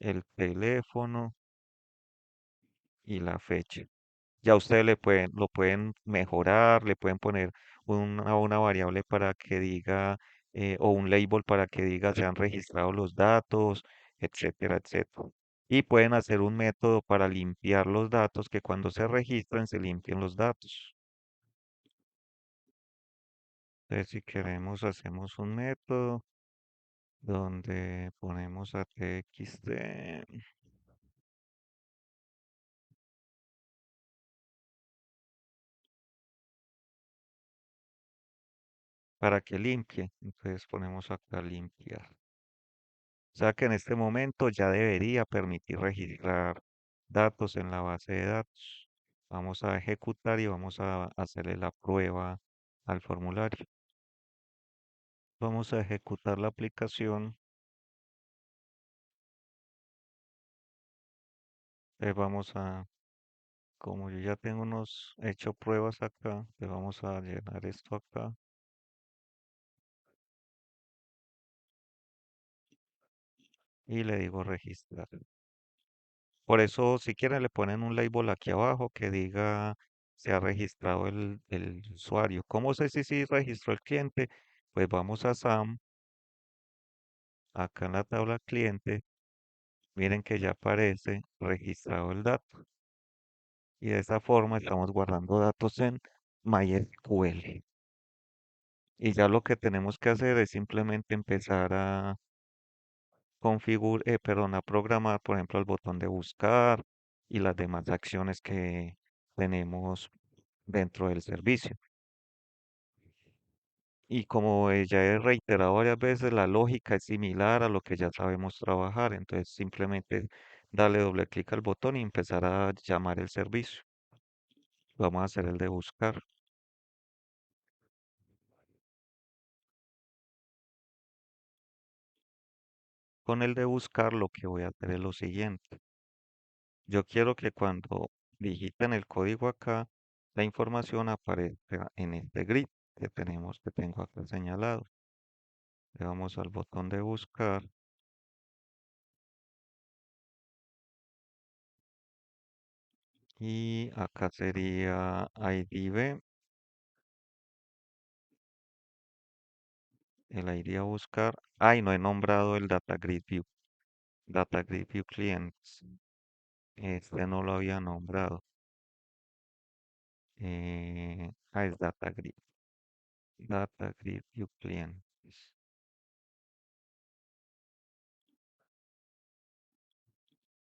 el teléfono y la fecha. Ya ustedes lo pueden mejorar, le pueden poner una variable para que diga, o un label para que diga se han registrado los datos, etcétera, etcétera. Y pueden hacer un método para limpiar los datos, que cuando se registren se limpien los datos. Entonces, si queremos, hacemos un método donde ponemos a txt para que limpie. Entonces ponemos acá limpiar. O sea que en este momento ya debería permitir registrar datos en la base de datos. Vamos a ejecutar y vamos a hacerle la prueba al formulario. Vamos a ejecutar la aplicación. Vamos a como yo ya tengo unos hecho pruebas acá, le vamos a llenar esto acá y le digo registrar. Por eso, si quieren, le ponen un label aquí abajo que diga se ha registrado el usuario. ¿Cómo sé si sí registró el cliente? Pues vamos a SAM, acá en la tabla cliente, miren que ya aparece registrado el dato. Y de esa forma estamos guardando datos en MySQL. Y ya lo que tenemos que hacer es simplemente empezar a perdón, a programar, por ejemplo, el botón de buscar y las demás acciones que tenemos dentro del servicio. Y como ya he reiterado varias veces, la lógica es similar a lo que ya sabemos trabajar. Entonces, simplemente darle doble clic al botón y empezar a llamar el servicio. Vamos a hacer el de buscar. Con el de buscar, lo que voy a hacer es lo siguiente. Yo quiero que cuando digiten el código acá, la información aparezca en este grid que tengo acá señalado. Le damos al botón de buscar y acá sería IDB, el ID a buscar. Ay, no he nombrado el Data Grid View. Data Grid View Clients. Este no lo había nombrado. Es Data Grid. Data Grid View Clients.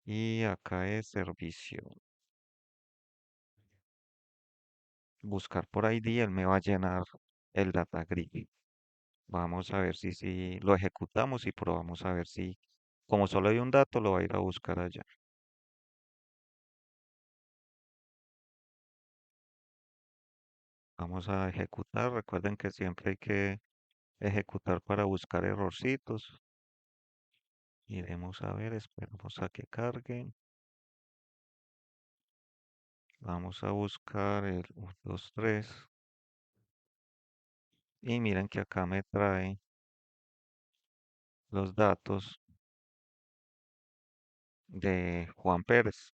Y acá es servicio. Buscar por ID, él me va a llenar el Data Grid. Vamos a ver si lo ejecutamos y probamos a ver si, como solo hay un dato, lo va a ir a buscar allá. Vamos a ejecutar. Recuerden que siempre hay que ejecutar para buscar errorcitos. Iremos a ver, esperamos a que cargue. Vamos a buscar el 1, 2, 3. Y miren que acá me trae los datos de Juan Pérez.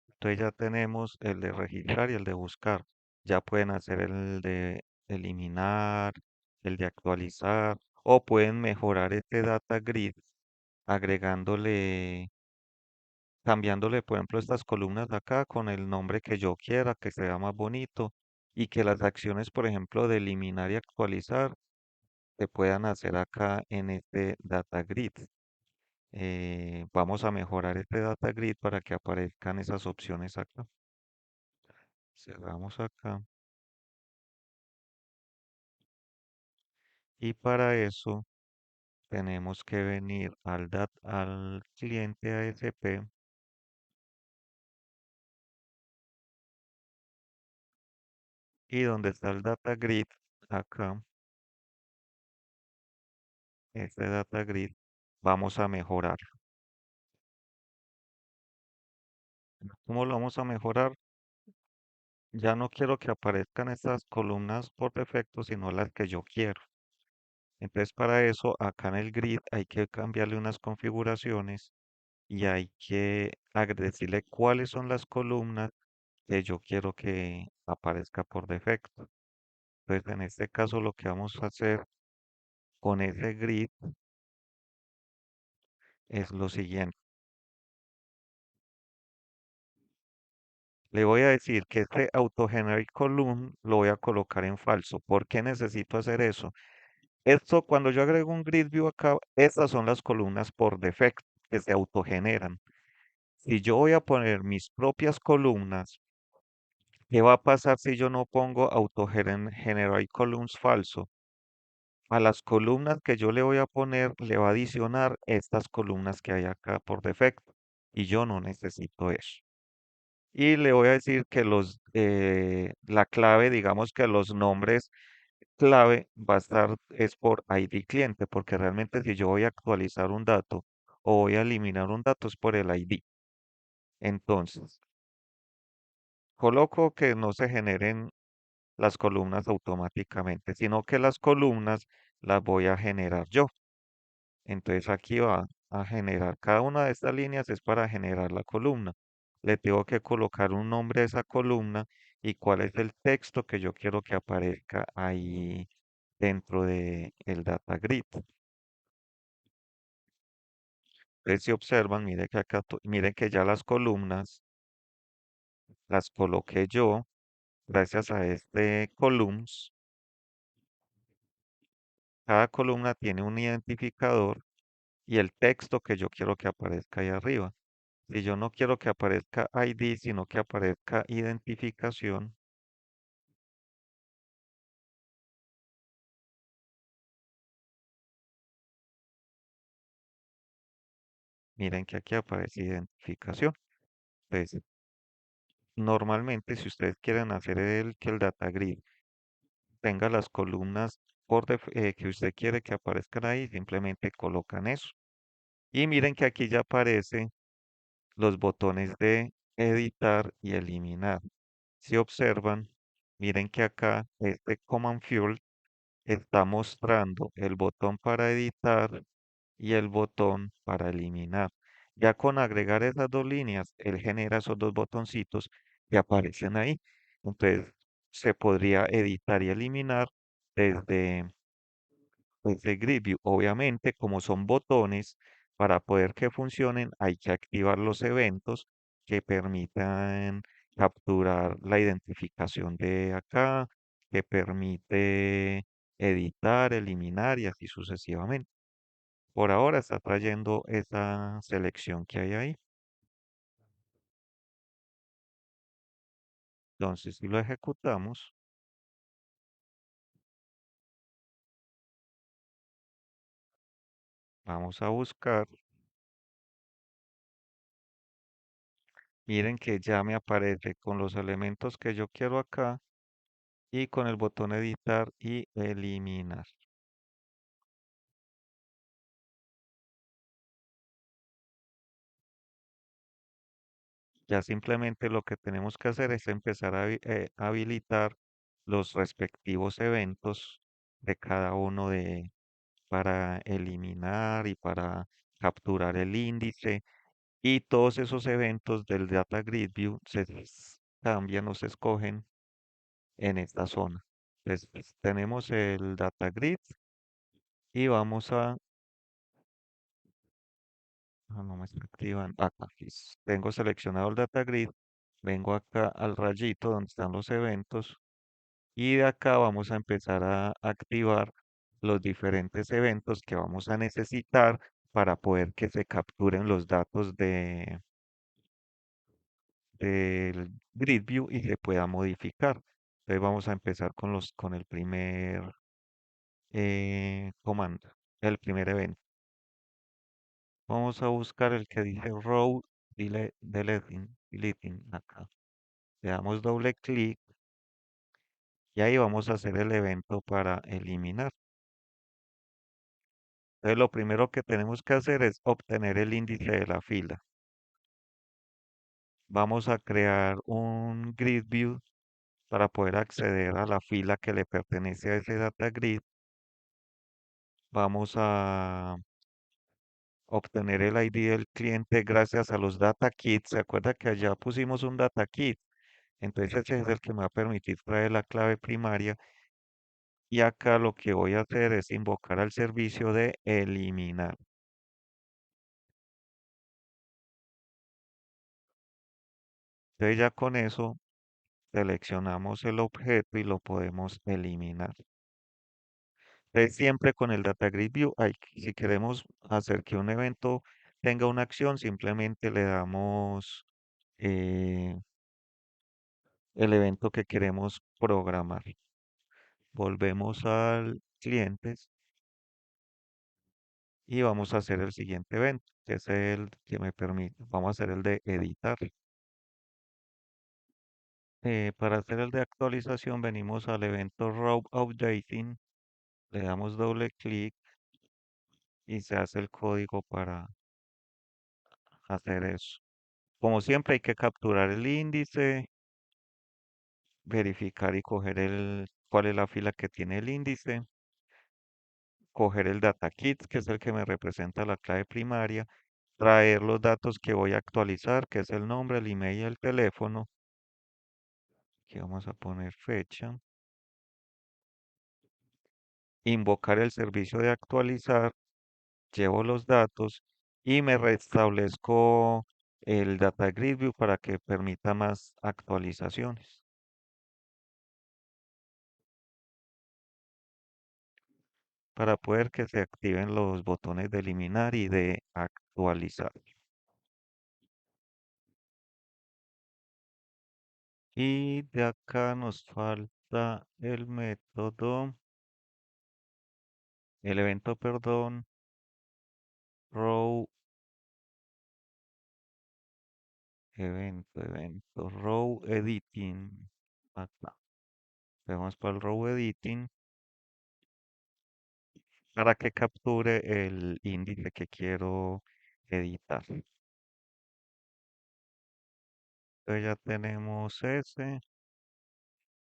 Entonces ya tenemos el de registrar y el de buscar. Ya pueden hacer el de eliminar, el de actualizar, o pueden mejorar este data grid agregándole, cambiándole, por ejemplo, estas columnas de acá con el nombre que yo quiera, que sea más bonito, y que las acciones, por ejemplo, de eliminar y actualizar se puedan hacer acá en este data grid. Vamos a mejorar este data grid para que aparezcan esas opciones acá. Cerramos acá. Y para eso tenemos que venir al cliente ASP y donde está el data grid, acá, este data grid, vamos a mejorar. ¿Cómo lo vamos a mejorar? Ya no quiero que aparezcan estas columnas por defecto, sino las que yo quiero. Entonces para eso, acá en el grid hay que cambiarle unas configuraciones y hay que decirle cuáles son las columnas que yo quiero que aparezca por defecto. Entonces, en este caso, lo que vamos a hacer con ese grid es lo siguiente. Le voy a decir que este autogeneric column lo voy a colocar en falso. ¿Por qué necesito hacer eso? Esto, cuando yo agrego un grid view acá, estas son las columnas por defecto que se autogeneran. Si yo voy a poner mis propias columnas, ¿qué va a pasar si yo no pongo autogenerate columns falso? A las columnas que yo le voy a poner, le va a adicionar estas columnas que hay acá por defecto. Y yo no necesito eso. Y le voy a decir que la clave, digamos que los nombres clave va a estar es por ID cliente, porque realmente si yo voy a actualizar un dato o voy a eliminar un dato es por el ID. Entonces, Coloco que no se generen las columnas automáticamente, sino que las columnas las voy a generar yo. Entonces aquí va a generar, cada una de estas líneas es para generar la columna. Le tengo que colocar un nombre a esa columna y cuál es el texto que yo quiero que aparezca ahí dentro de el data grid. Entonces si observan, mire que acá, mire que ya las columnas las coloqué yo gracias a este columns. Cada columna tiene un identificador y el texto que yo quiero que aparezca ahí arriba. Si yo no quiero que aparezca ID, sino que aparezca identificación, miren que aquí aparece identificación. Entonces, normalmente si ustedes quieren hacer que el data grid tenga las columnas que usted quiere que aparezcan ahí, simplemente colocan eso. Y miren que aquí ya aparecen los botones de editar y eliminar. Si observan, miren que acá este Command Field está mostrando el botón para editar y el botón para eliminar. Ya con agregar esas dos líneas, él genera esos dos botoncitos que aparecen ahí. Entonces, se podría editar y eliminar desde, desde Grid View. Obviamente, como son botones, para poder que funcionen, hay que activar los eventos que permitan capturar la identificación de acá, que permite editar, eliminar y así sucesivamente. Por ahora está trayendo esa selección que hay ahí. Entonces, si lo ejecutamos, vamos a buscar. Miren que ya me aparece con los elementos que yo quiero acá y con el botón editar y eliminar. Ya simplemente lo que tenemos que hacer es empezar a habilitar los respectivos eventos de cada uno de para eliminar y para capturar el índice. Y todos esos eventos del Data Grid View cambian o se escogen en esta zona. Entonces, tenemos el Data Grid y vamos a... no me está activando. Acá, tengo seleccionado el Data Grid. Vengo acá al rayito donde están los eventos y de acá vamos a empezar a activar los diferentes eventos que vamos a necesitar para poder que se capturen los datos del grid view y se pueda modificar. Entonces vamos a empezar con con el primer comando, el primer evento. Vamos a buscar el que dice row deleting acá. Le damos doble clic y ahí vamos a hacer el evento para eliminar. Entonces lo primero que tenemos que hacer es obtener el índice de la fila. Vamos a crear un grid view para poder acceder a la fila que le pertenece a ese data grid. Vamos a obtener el ID del cliente gracias a los data kits. ¿Se acuerda que allá pusimos un data kit? Entonces ese es el que me va a permitir traer la clave primaria. Y acá lo que voy a hacer es invocar al servicio de eliminar. Entonces ya con eso seleccionamos el objeto y lo podemos eliminar. Entonces siempre con el Data Grid View, si queremos hacer que un evento tenga una acción, simplemente le damos eh, el evento que queremos programar. Volvemos al clientes y vamos a hacer el siguiente evento, que es el que me permite, vamos a hacer el de editar. Para hacer el de actualización venimos al evento Row Updating, le damos doble clic y se hace el código para hacer eso. Como siempre hay que capturar el índice verificar y coger cuál es la fila que tiene el índice, coger el data kit, que es el que me representa la clave primaria, traer los datos que voy a actualizar, que es el nombre, el email y el teléfono. Aquí vamos a poner fecha. Invocar el servicio de actualizar, llevo los datos y me restablezco el Data Grid View para que permita más actualizaciones, para poder que se activen los botones de eliminar y de actualizar. Y de acá nos falta el método, el evento, perdón, row, row editing. Acá. Vamos para el row editing para que capture el índice que quiero editar. Entonces ya tenemos ese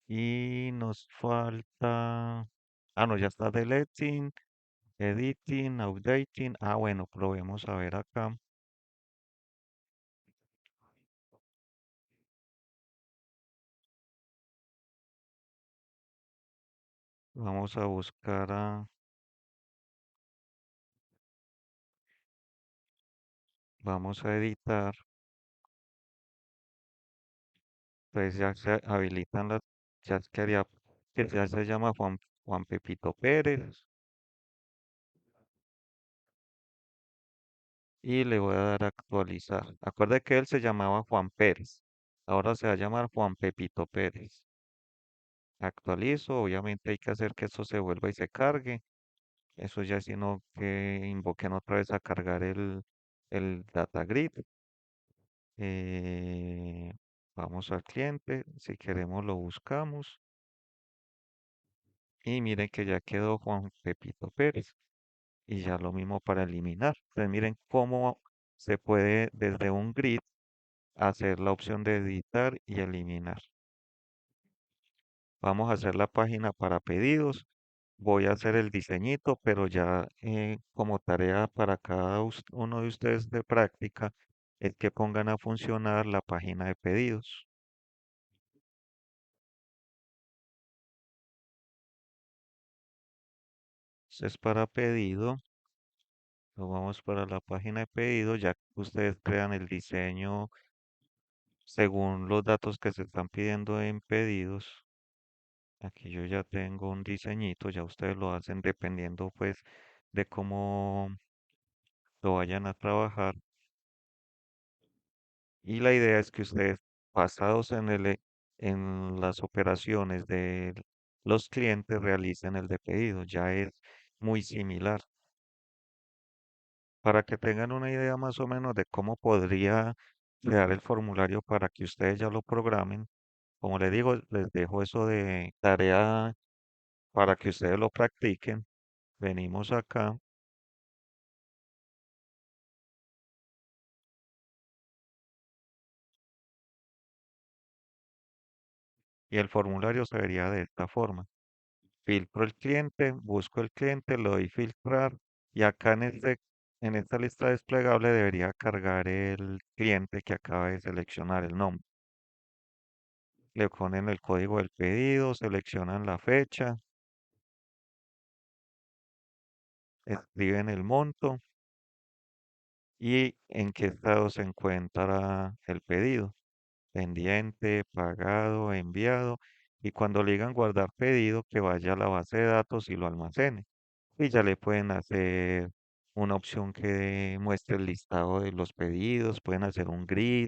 y nos falta, no, ya está deleting, editing, updating. Bueno, probemos a ver acá. Vamos a buscar vamos a editar. Pues ya se habilitan ya quería, que ya se llama Juan Pepito Pérez y le voy a dar a actualizar. Acuerde que él se llamaba Juan Pérez. Ahora se va a llamar Juan Pepito Pérez. Actualizo, obviamente hay que hacer que esto se vuelva y se cargue. Eso ya sino que invoquen otra vez a cargar el data grid. Eh, Vamos al cliente, si queremos lo buscamos. Y miren que ya quedó Juan Pepito Pérez. Y ya lo mismo para eliminar. Entonces miren cómo se puede desde un grid hacer la opción de editar y eliminar. Vamos a hacer la página para pedidos. Voy a hacer el diseñito, pero ya como tarea para cada uno de ustedes de práctica es que pongan a funcionar la página de pedidos. Entonces para pedido, nos vamos para la página de pedido, ya que ustedes crean el diseño según los datos que se están pidiendo en pedidos. Aquí yo ya tengo un diseñito, ya ustedes lo hacen dependiendo pues de cómo lo vayan a trabajar. Y la idea es que ustedes, basados en las operaciones de los clientes, realicen el de pedido. Ya es muy similar. Para que tengan una idea más o menos de cómo podría crear el formulario para que ustedes ya lo programen. Como les digo, les dejo eso de tarea para que ustedes lo practiquen. Venimos acá y el formulario se vería de esta forma. Filtro el cliente, busco el cliente, lo doy filtrar y acá en esta lista desplegable debería cargar el cliente que acaba de seleccionar el nombre. Le ponen el código del pedido, seleccionan la fecha, escriben el monto y en qué estado se encuentra el pedido. Pendiente, pagado, enviado. Y cuando le digan guardar pedido, que vaya a la base de datos y lo almacene. Y ya le pueden hacer una opción que muestre el listado de los pedidos, pueden hacer un grid,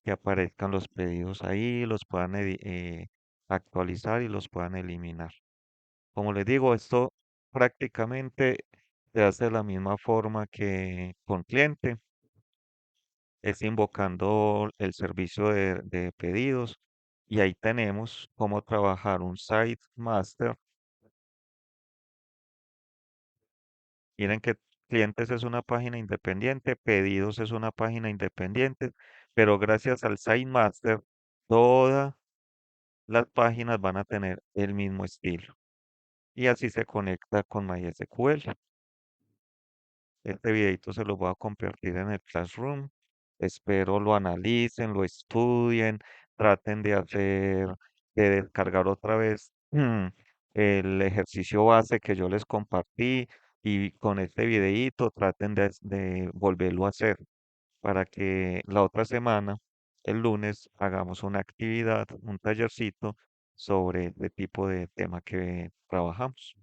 que aparezcan los pedidos ahí, los puedan actualizar y los puedan eliminar. Como les digo, esto prácticamente se hace de la misma forma que con cliente, es invocando el servicio de pedidos y ahí tenemos cómo trabajar un site master. Miren que clientes es una página independiente, pedidos es una página independiente, pero gracias al Site Master, toda las páginas van a tener el mismo estilo. Y así se conecta con MySQL. Este videito se lo voy a compartir en el Classroom. Espero lo analicen, lo estudien, traten de de descargar otra vez el ejercicio base que yo les compartí y con este videito traten de volverlo a hacer para que la otra semana, el lunes, hagamos una actividad, un tallercito sobre el tipo de tema que trabajamos.